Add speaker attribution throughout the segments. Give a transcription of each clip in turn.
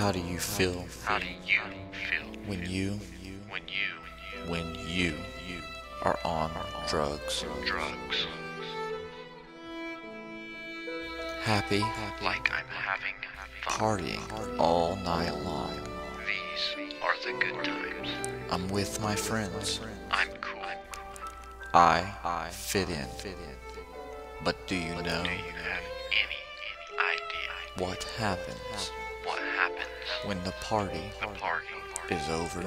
Speaker 1: How do you feel
Speaker 2: How do you feel
Speaker 1: when you
Speaker 2: when you
Speaker 1: when you are on drugs?
Speaker 2: drugs?
Speaker 1: Happy,
Speaker 2: Like I'm having fun.
Speaker 1: partying all night long.
Speaker 2: These are the good times.
Speaker 1: I'm with my friends.
Speaker 2: I'm cool.
Speaker 1: I fit in. But do you know
Speaker 2: Do you have any idea
Speaker 1: what happens
Speaker 2: what happens
Speaker 1: when the party
Speaker 2: the party
Speaker 1: is over?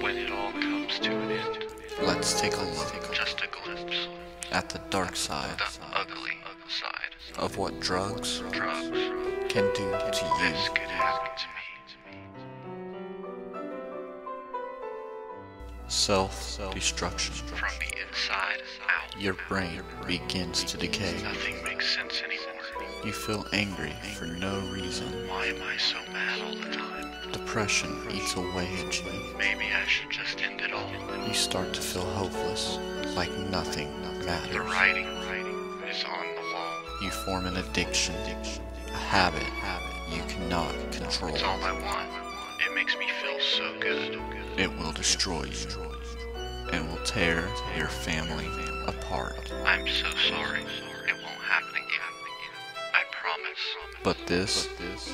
Speaker 2: when it all comes to an end?
Speaker 1: Let's take a look
Speaker 2: Just a glimpse.
Speaker 1: at the dark side
Speaker 2: The ugly side.
Speaker 1: of what drugs
Speaker 2: Drugs.
Speaker 1: can do to
Speaker 2: This
Speaker 1: you.
Speaker 2: could happen to me.
Speaker 1: Self-destruction.
Speaker 2: From the inside out.
Speaker 1: Your brain begins to decay.
Speaker 2: Nothing makes sense anymore.
Speaker 1: You feel angry for no reason.
Speaker 2: Why am I so mad all the time?
Speaker 1: Depression eats away at you.
Speaker 2: Maybe I should just end it all.
Speaker 1: You start to feel hopeless, like nothing
Speaker 2: The
Speaker 1: matters.
Speaker 2: writing is on the wall.
Speaker 1: You form an addiction, a habit you cannot control.
Speaker 2: It's all I want. It makes me feel so good.
Speaker 1: It will destroy you and will tear your family apart.
Speaker 2: I'm so sorry. It won't happen again. I promise.
Speaker 1: But this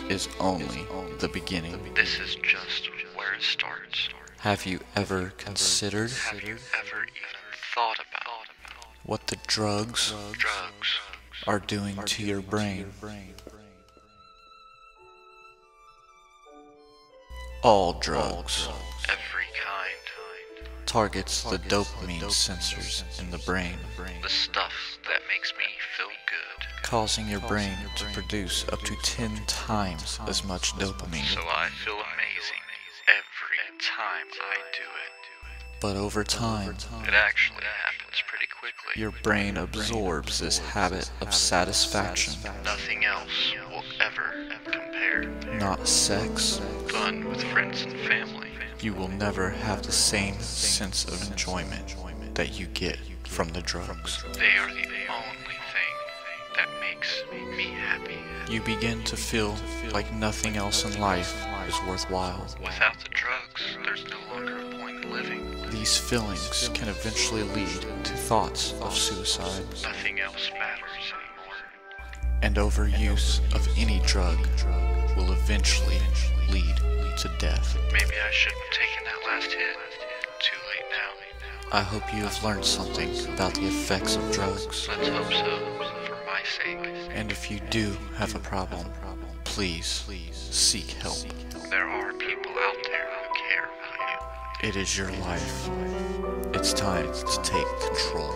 Speaker 1: is only the beginning.
Speaker 2: This is just where it starts.
Speaker 1: Have you ever considered
Speaker 2: Have you ever even thought about
Speaker 1: what the drugs
Speaker 2: drugs?
Speaker 1: are doing to your brain? All drugs
Speaker 2: Every kind.
Speaker 1: targets the dopamine sensors in the brain,
Speaker 2: The stuff that makes me feel good.
Speaker 1: causing your brain to produce up to 10 times as much dopamine.
Speaker 2: So I feel amazing every time I do it.
Speaker 1: But over time,
Speaker 2: It actually happens pretty quickly.
Speaker 1: your brain absorbs this habit of satisfaction,
Speaker 2: Nothing else will ever compare.
Speaker 1: not sex.
Speaker 2: Fun with friends and family.
Speaker 1: You will never have the same sense of enjoyment that you get from the drugs.
Speaker 2: They are the only thing that makes me happy.
Speaker 1: You begin to feel like nothing else in life is worthwhile.
Speaker 2: Without the drugs, there's no longer a point in living.
Speaker 1: These feelings can eventually lead to thoughts of suicide,
Speaker 2: Nothing else matters anymore.
Speaker 1: and overuse of any drug will eventually lead to death.
Speaker 2: Maybe I shouldn't have taken that last hit. Too late now.
Speaker 1: I hope you have learned something about the effects of drugs,
Speaker 2: Let's hope so, for my sake.
Speaker 1: and if you do have a problem, please seek help.
Speaker 2: There are people out there who care about you.
Speaker 1: It is your life. It's time to take control.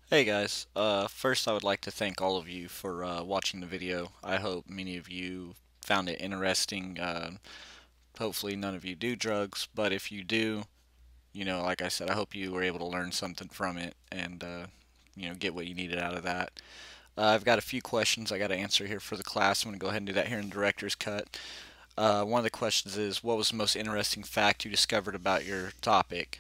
Speaker 1: Hey guys, first I would like to thank all of you for watching the video. I hope many of you found it interesting. Hopefully none of you do drugs, but if you do, like I said, I hope you were able to learn something from it and, get what you needed out of that. I've got a few questions I got to answer here for the class. I'm going to go ahead and do that here in Director's Cut. One of the questions is, what was the most interesting fact you discovered about your topic?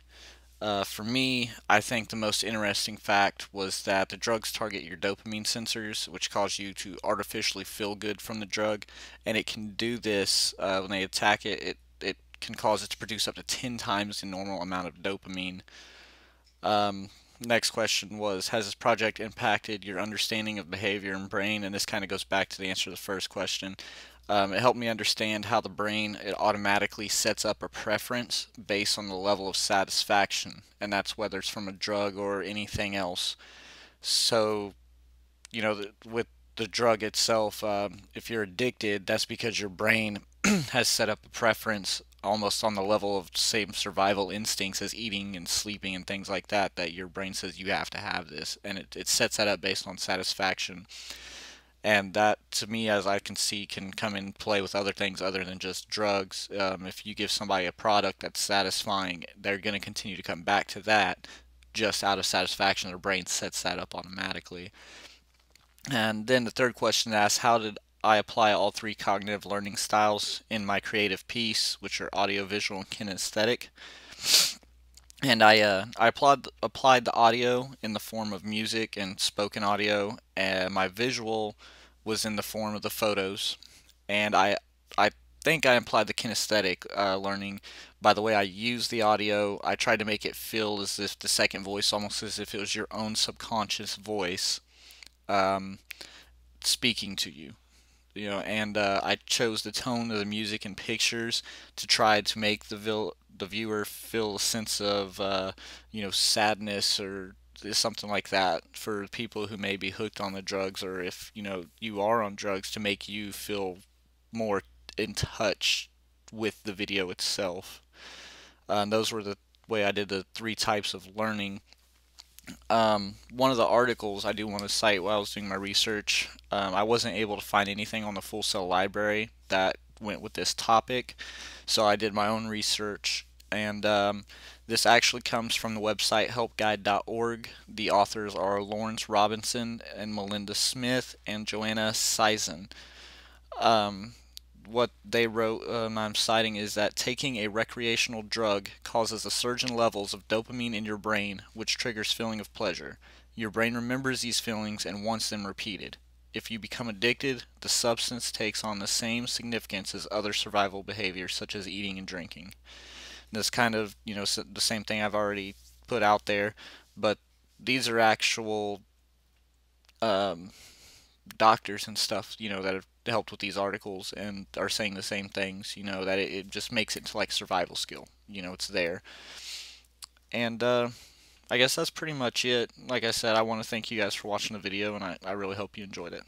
Speaker 1: For me, I think the most interesting fact was that the drugs target your dopamine sensors, which cause you to artificially feel good from the drug, and it can do this when they attack it. It can cause it to produce up to 10 times the normal amount of dopamine. Um, Next question was, has this project impacted your understanding of behavior and brain? And this kind of goes back to the answer to the first question. It helped me understand how the brain it automatically sets up a preference based on the level of satisfaction, and that's whether it's from a drug or anything else. So, with the drug itself, if you're addicted, that's because your brain has set up a preference almost on the level of same survival instincts as eating and sleeping and things like that, that your brain says you have to have this, and it sets that up based on satisfaction. And that, to me, as I can see, can come in play with other things other than just drugs. If you give somebody a product that's satisfying, they're going to continue to come back to that just out of satisfaction. Their brain sets that up automatically. And then the third question asks, how did I apply all three cognitive learning styles in my creative piece, which are audio, visual, and kinesthetic? And I applied the audio in the form of music and spoken audio, and my visual was in the form of the photos. And I think I applied the kinesthetic learning by the way I used the audio. I tried to make it feel as if the second voice, almost as if it was your own subconscious voice um, speaking to you. And I chose the tone of the music and pictures to try to make the viewer feel a sense of sadness or something like that for people who may be hooked on the drugs, or if you are on drugs, to make you feel more in touch with the video itself. And those were the way I did the three types of learning. One of the articles I do want to cite while I was doing my research, I wasn't able to find anything on the Full Sail library that went with this topic, so I did my own research, and this actually comes from the website helpguide.org. The authors are Lawrence Robinson and Melinda Smith and Joanna Sison. Um, what they wrote, I'm citing, is that taking a recreational drug causes a surge in levels of dopamine in your brain, which triggers feeling of pleasure. Your brain remembers these feelings and wants them repeated. If you become addicted, the substance takes on the same significance as other survival behaviors such as eating and drinking. This kind of, the same thing I've already put out there, but these are actual um, doctors and stuff, that have helped with these articles and are saying the same things, that it just makes it to like survival skill. It's there. And I guess that's pretty much it. Like I said, I want to thank you guys for watching the video, and I really hope you enjoyed it.